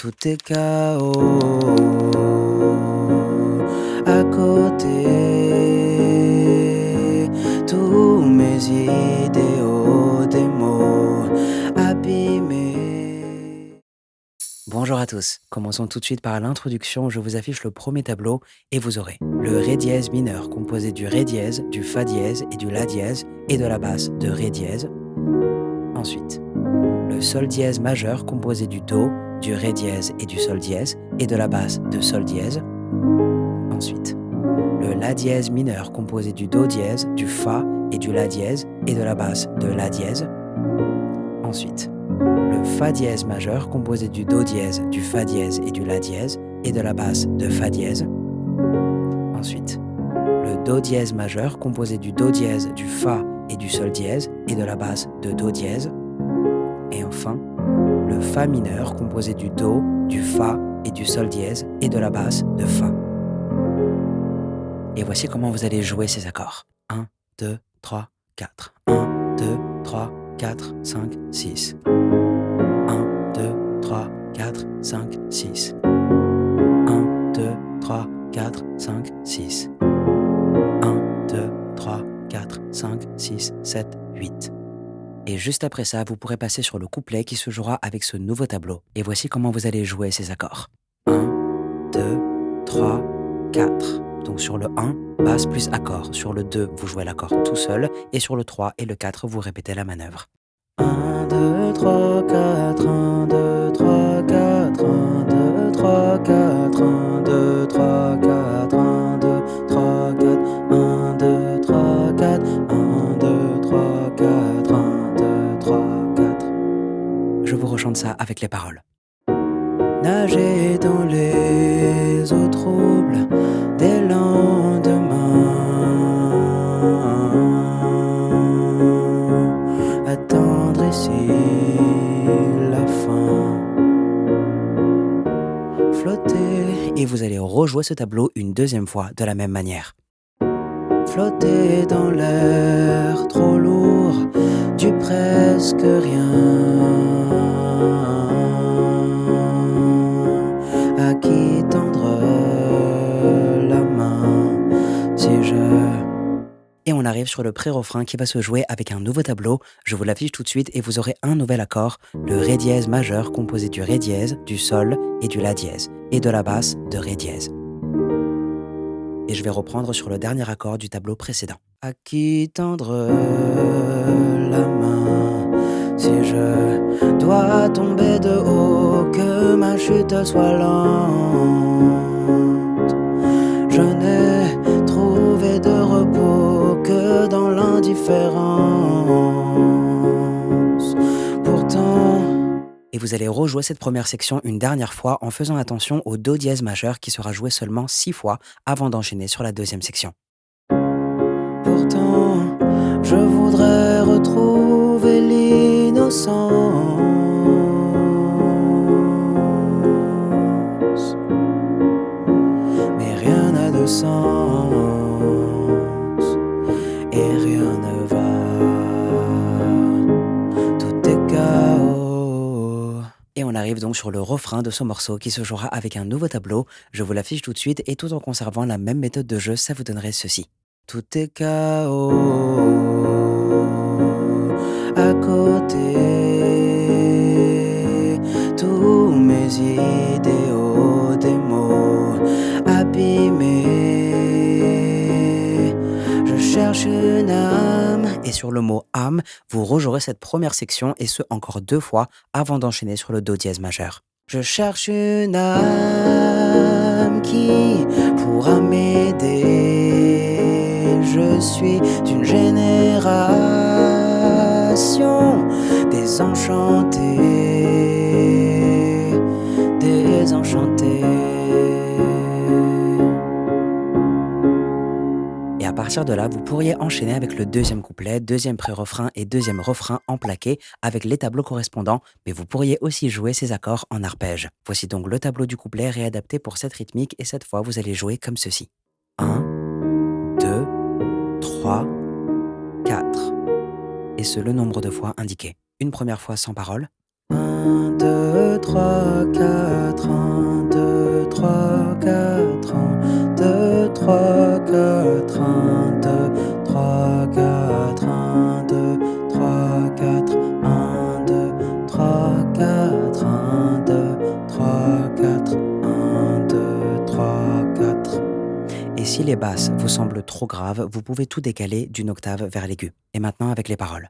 Tout est chaos à côté. Tous mes idéaux, des mots abîmés. Bonjour à tous, commençons tout de suite par l'introduction. Je vous affiche le premier tableau et vous aurez le Ré dièse mineur composé du Ré dièse, du Fa dièse et du La dièse et de la basse de Ré dièse. Ensuite, le Sol dièse majeur composé du Do, du Ré dièse et du Sol dièse et de la basse de Sol dièse. Ensuite, le La dièse mineur composé du Do dièse, du Fa et du La dièse et de la basse de La dièse. Ensuite, le Fa dièse majeur composé du Do dièse, du Fa dièse et du La dièse et de la basse de Fa dièse. Ensuite, le Do dièse majeur composé du Do dièse, du Fa et du Sol dièse et de la basse de Do dièse. Et enfin, le Fa mineur composé du Do, du Fa et du Sol dièse et de la basse de Fa. Et voici comment vous allez jouer ces accords. 1, 2, 3, 4. 1, 2, 3, 4, 5, 6. 1, 2, 3, 4, 5, 6. 1, 2, 3, 4, 5, 6. 1, 2, 3, 4, 5, 6, 7, 8. Et juste après ça, vous pourrez passer sur le couplet qui se jouera avec ce nouveau tableau. Et voici comment vous allez jouer ces accords. 1, 2, 3, 4. Donc sur le 1, basse plus accord. Sur le 2, vous jouez l'accord tout seul. Et sur le 3 et le 4, vous répétez la manœuvre. 1, 2, 3, 4, 1, 2, 3, 4, 1, 2, 3, 4, 1, 2, 3, 4, 1, 2, 3, 4, 1, 2, 3, 4, 1, 2, 3, 4, 1, 2, 3, 4. Je vous rechante ça avec les paroles. Nager dans les eaux troubles des lendemains, attendre ici la fin, flotter, et vous allez rejouer ce tableau une deuxième fois de la même manière. Flotter dans l'air trop lourd du presque rien, à qui tendre la main si je... Et on arrive sur le pré-refrain qui va se jouer avec un nouveau tableau. Je vous l'affiche tout de suite et vous aurez un nouvel accord, le Ré dièse majeur composé du Ré dièse, du Sol et du La dièse, et de la basse de Ré dièse. Et je vais reprendre sur le dernier accord du tableau précédent. À qui tendre la main si je dois tomber de haut, que ma chute soit lente. Je n'ai trouvé de repos que dans l'indifférence. Pourtant... Et vous allez rejouer cette première section une dernière fois en faisant attention au Do dièse majeur qui sera joué seulement 6 fois avant d'enchaîner sur la deuxième section. Pourtant, je voudrais retrouver l'innocence, mais rien n'a de sens et rien ne va. Tout est chaos. Et on arrive donc sur le refrain de ce morceau qui se jouera avec un nouveau tableau. Je vous l'affiche tout de suite et tout en conservant la même méthode de jeu, ça vous donnerait ceci. Tout est chaos à côté. Tous mes idéaux, des mots abîmés. Je cherche une âme. Et sur le mot âme, vous rejouerez cette première section et ce encore 2 fois avant d'enchaîner sur le Do dièse majeur. Je cherche une âme qui pourra m'aider. Je suis d'une génération désenchantée, désenchantée. Et à partir de là, vous pourriez enchaîner avec le deuxième couplet, deuxième pré-refrain et deuxième refrain en plaqué avec les tableaux correspondants, mais vous pourriez aussi jouer ces accords en arpège. Voici donc le tableau du couplet réadapté pour cette rythmique et cette fois vous allez jouer comme ceci. 1, 2, 3, 4. Et ce, le nombre de fois indiqué. Une première fois sans parole. 1, 2, 3, 4, si les basses vous semblent trop graves, vous pouvez tout décaler d'une octave vers l'aigu. Et maintenant avec les paroles.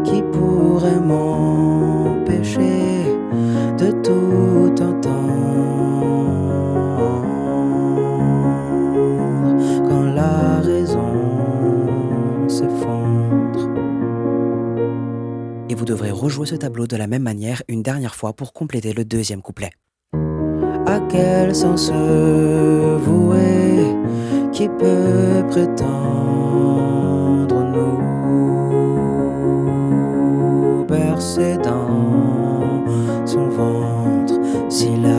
Qui pourrait m'empêcher de tout entendre quand la raison s'effondre? Et vous devrez rejouer ce tableau de la même manière une dernière fois pour compléter le deuxième couplet. À quel sens voué qui peut prétendre nous bercer dans son ventre si là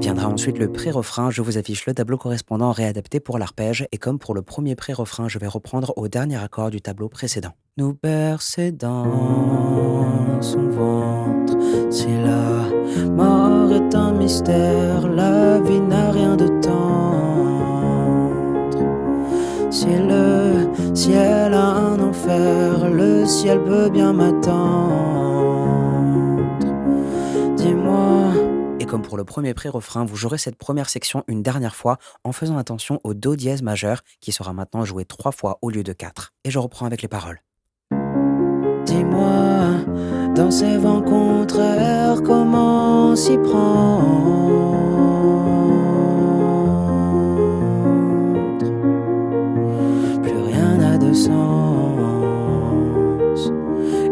viendra ensuite le pré-refrain, je vous affiche le tableau correspondant réadapté pour l'arpège et comme pour le premier pré-refrain, je vais reprendre au dernier accord du tableau précédent. Nous bercer dans son ventre, si la mort est un mystère, la vie n'a rien de tendre. Si le ciel a un enfer, le ciel peut bien m'attendre. Dis-moi. Et comme pour le premier pré-refrain, vous jouerez cette première section une dernière fois en faisant attention au Do dièse majeur qui sera maintenant joué 3 fois au lieu de 4. Et je reprends avec les paroles. Dis-moi, dans ces vents contraires, comment s'y prendre? Plus rien n'a de sens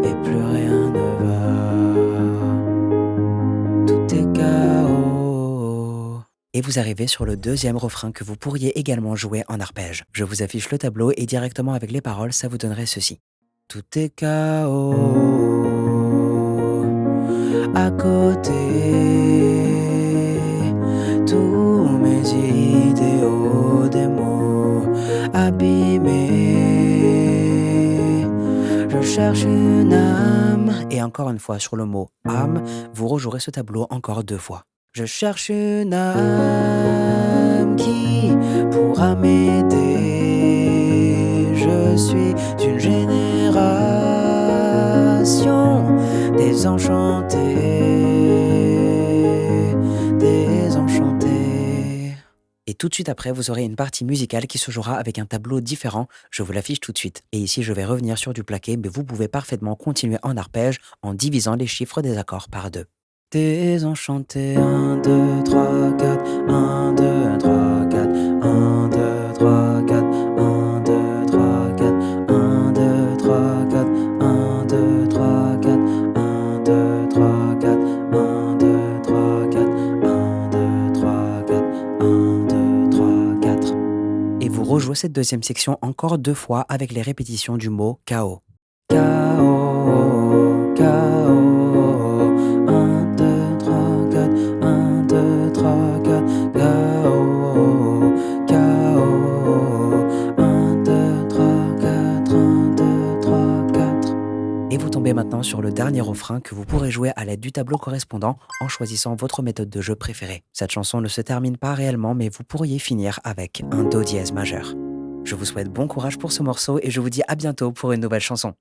et plus rien ne va. Tout est chaos. Et vous arrivez sur le deuxième refrain que vous pourriez également jouer en arpège. Je vous affiche le tableau et directement avec les paroles, ça vous donnerait ceci. Tout est chaos à côté, tous mes idéaux, des mots abîmés. Je cherche une âme, et encore une fois sur le mot âme, vous rejouerez ce tableau encore 2 fois. Je cherche une âme qui pourra m'aider. Je suis une génération désenchantée. Et tout de suite après, vous aurez une partie musicale qui se jouera avec un tableau différent. Je vous l'affiche tout de suite. Et ici, je vais revenir sur du plaqué, mais vous pouvez parfaitement continuer en arpège en divisant les chiffres des accords par 2. Désenchanté, 1, 2, 3, 4, 1, 2, 3, 4, 1, 2, 3, 4, 1, 2, 3, 4, 1, 2, 3, 4, 1, 2, 3, 4, 1, 2, 3, 4, 1, 2, 3, 4, 1, 2, 3, 4, 1, 2, 3, 4. Et vous rejouez cette deuxième section encore 2 fois avec les répétitions du mot chaos. Chaos, chaos. 1, 2, 3, 4, 1, 2, 3, 4, chaos, chaos, 1, 2, 3, 4, 1, 2, 3, 4. Et vous tombez maintenant sur le dernier refrain que vous pourrez jouer à l'aide du tableau correspondant en choisissant votre méthode de jeu préférée. Cette chanson ne se termine pas réellement, mais vous pourriez finir avec un Do dièse majeur. Je vous souhaite bon courage pour ce morceau et je vous dis à bientôt pour une nouvelle chanson.